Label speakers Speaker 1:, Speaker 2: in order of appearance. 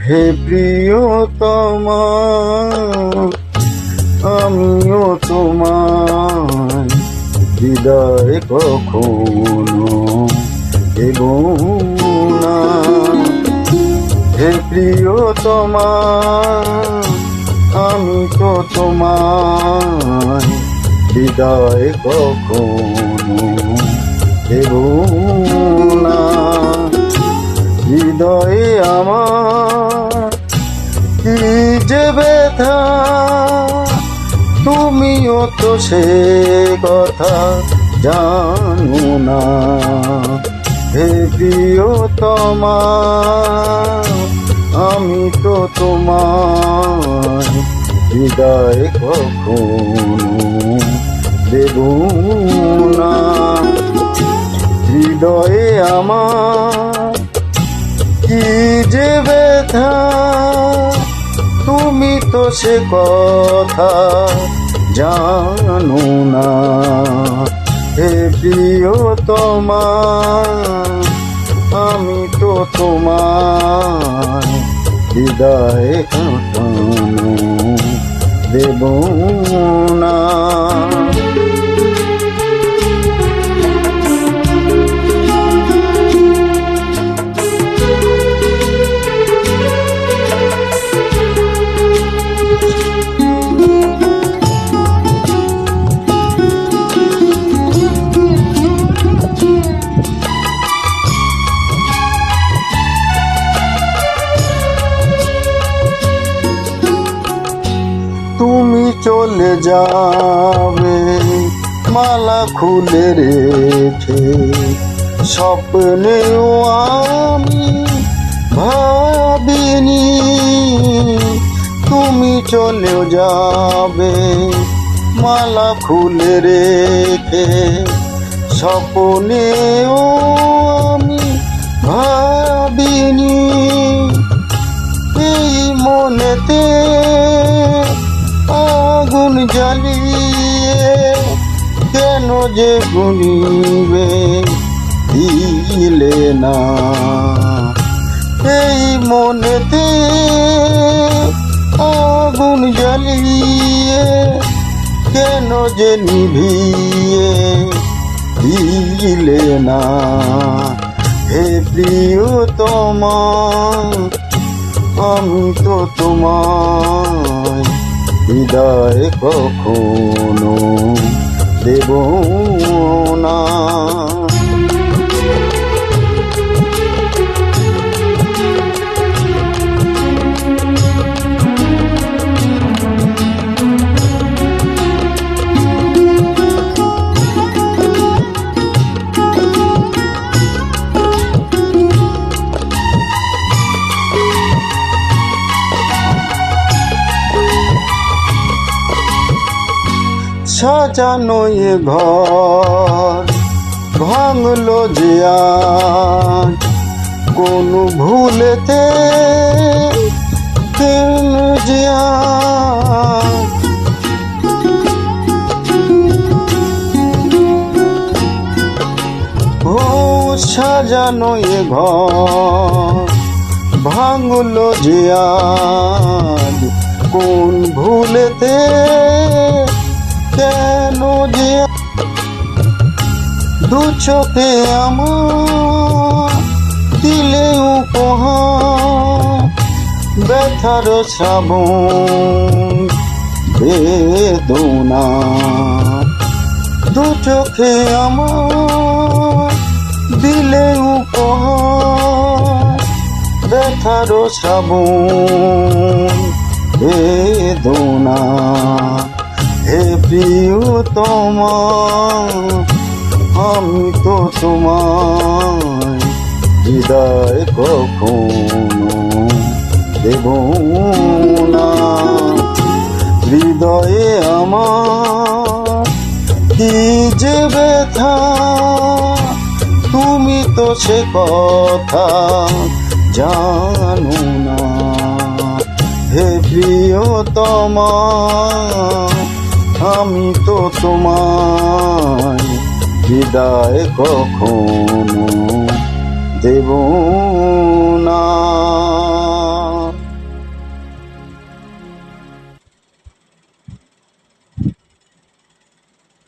Speaker 1: হে প্রিয়তমা, আমিও তোমায় হৃদয় কখনো দেবো না। হে প্রিয়তমা, আমি তো তোমায় হৃদয় কখনো দেবো না। হৃদয়ে আমার কি যে ব্যথা, তুমিও তো সে কথা জানো না। হে প্রিয়তমা, আমি তো তোমার হৃদয় কখনো দেব না। হৃদয়ে আমার কি যে ব্যথা, তুমি তো সে কথা জানো না। হে প্রিয়তমা, আমি তো তোমার হৃদয় কখনো দেব না। তুমি চলে যাবে মালা খুলে রেখে, স্বপ্নেও আমি ভাবিনি তুমি চলে যাবে মালা খুলে রেখে, স্বপ্নেও আমি ভাবিনি। এই মনেতে আগুন জ্বালিয়ে কেন যে গুনিবে দিলে না। এই মনেতে আগুন জ্বালিয়ে কেন যে নিভিয়ে দিলে না। হে প্রিয়তমা, আমি তো তোমায় হৃদয় কখনো দেব না। সাজানো এ ঘর ভাঙলো যে আজ, কোন ভুলেতে কেন যে আজ। ও সাজানো এ ঘর ভাঙলো যে আজ, কোন ভুলেতে কেন যে। দু চোখে আমার দিলে উপহার, ব্যথার শ্রাবণ বেদনা। দু চোখে আমার দিলে উপহার, ব্যথার শ্রাবণ বেদনা। হে প্রিয়তমা, আমি তো তোমায় হৃদয় কখনো দেব না। তো সে কথা জানো না। হে প্রিয়তমা, আমি তো তোমায় বিদায় কখনো দেব